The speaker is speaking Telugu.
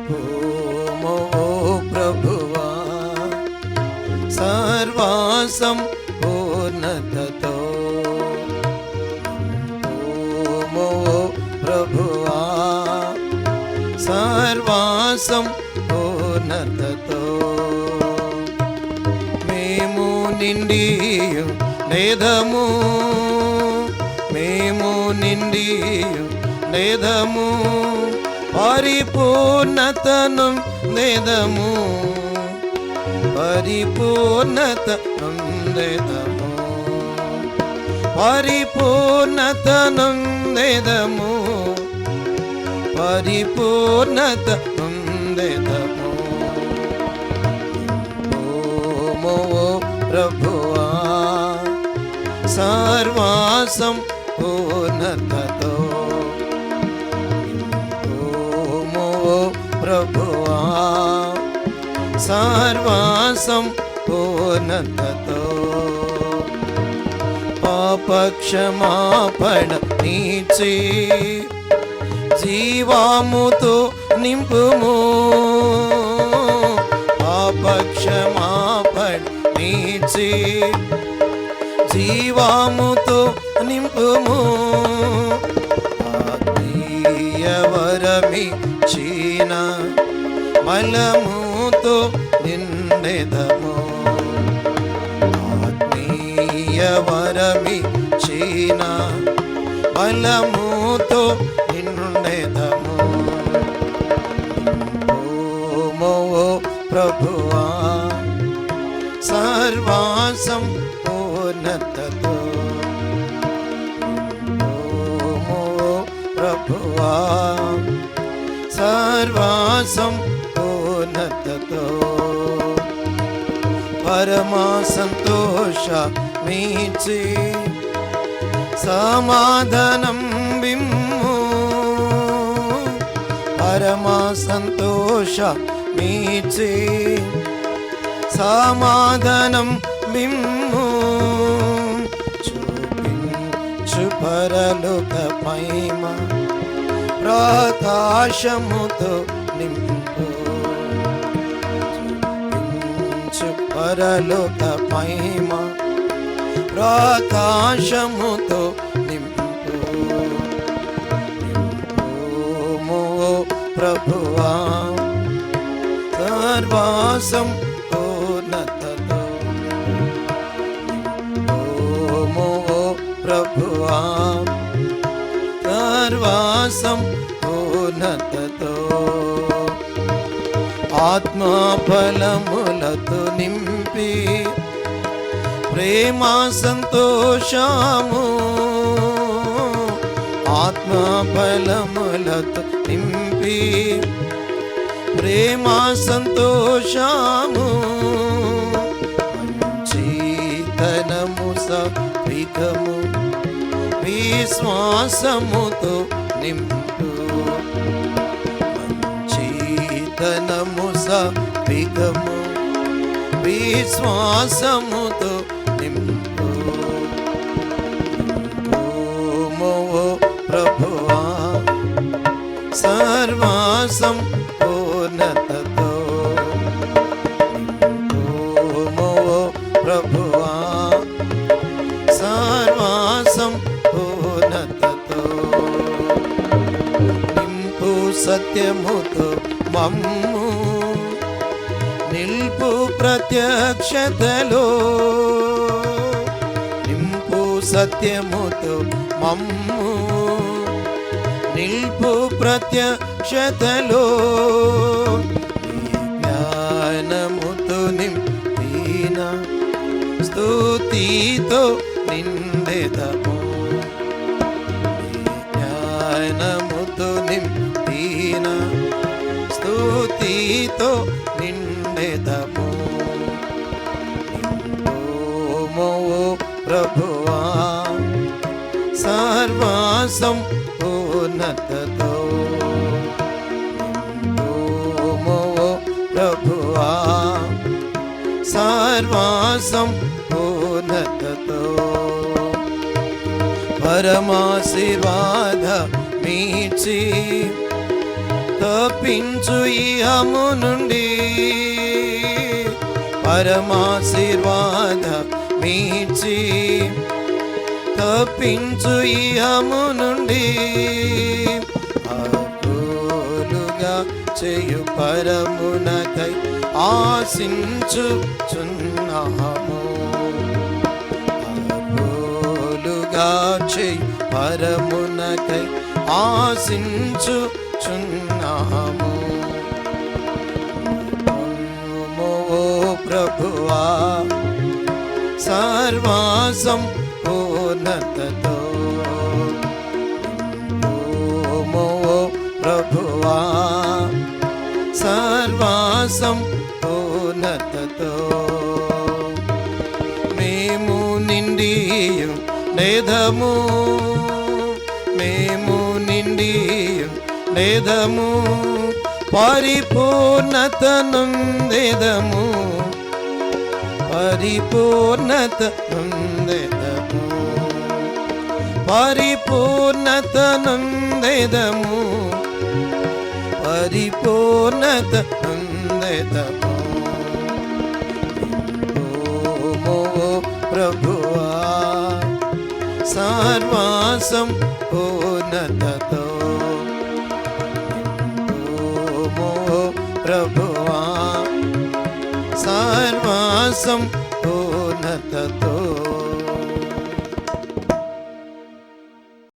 నింపుము ఓ ప్రభువా సర్వాసం పూర్ణతతో, నింపుము ఓ ప్రభువా సర్వాసం పూర్ణతతో. మేము నిండియు నేదము, మేము నిండియు నేదము, పరిపూర్ణతను నేదము, పరిపూర్ణతను నేదము, పరిపూర్ణతను నేదము, పరిపూర్ణతను నేదము. ఓ ప్రభువా సర్వాసం పూర్ణతతో, ఓ ప్రభువా సర్వాసం పూర్ణతతో. పాపక్షమాపణ నీచి జీవాముతో నింపుము, పాపక్షమాపణ నీచి జీవాముతో నింపుము, ఆత్మీయ వరమిచ్చిన బలముతో నిండెదము, ఆత్మీయ వరమిచ్చిన బలముతో నిండెదము. ఓ ప్రభువా సర్వాసం పూర్ణతతో, ఓ ప్రభువా సర్వాసం పూర్ణతతో. పరమా సంతోష మీచి సమాధానం బిమ్ము, పరమా సంతోష మీచి సమాధానం బిమ్ము, చూపించు పరలోక మహిమ ప్రకాశముతో నింపు, చూపించు పరలోక మహిమ ప్రకాశముతో నింపు, నింపుము ఓ ప్రభువా సర్వాసం పూర్ణతతో, నింపుము ఓ ప్రభువా సర్వాసం పూర్ణతతో. ఆత్మా ఫలములతో నింపి ప్రేమ సంతోషము, ఆత్మా ఫలములతో నింపి ప్రేమ సంతోషము, మంచితనము సవిధము విశ్వాసముతో నింపు, మంచితనము సవిధము విశ్వాసముతో నింపు, ఓ ప్రభువా సర్వాసం పూర్ణతతో, ఓ ప్రభువా సర్వాసం పూర్ణతతో. నింపు సత్యముతో మమ్ము నిల్పు ప్రత్యక్షతలో, నింపు సత్యముతో మమ్ము నిల్పు ప్రత్యక్షతలో, జ్ఞానముతో నింపిన స్తుతితో నిండెదము, జ్ఞానముతో నింపిన స్తుతితో నిండెదము, నింపుము ఓ ప్రభువా సర్వాసం పూర్ణతతో, నింపుము ఓ ప్రభువా సర్వాసం పూర్ణతతో. పరమాశీర్వాద మీచి తప్పించు ఇహము నుండి పరమాశీర్వాద మీచి తప్పించు ఇహము నుండి అర్హులుగా చేయు పరమునకై ఆశించుచున్నాము అర్హులుగా చేయు పరమునకై ఆశించుచున్నాము ఓ ప్రభువా సర్వాసం పూర్ణతతో ఓ ప్రభువా సర్వాసం పూర్ణతతో మేము నిండియు నేదము మేము నిండియు నేదము పరిపూర్ణత నొందెదము పరిపూర్ణత నొందెదము పరిపూర్ణత నొందెదము పరిపూర్ణత నొందెదము ఓ ప్రభువా సర్వాసం పూర్ణతతో ప్రభువా సర్వాసం పూర్ణతతో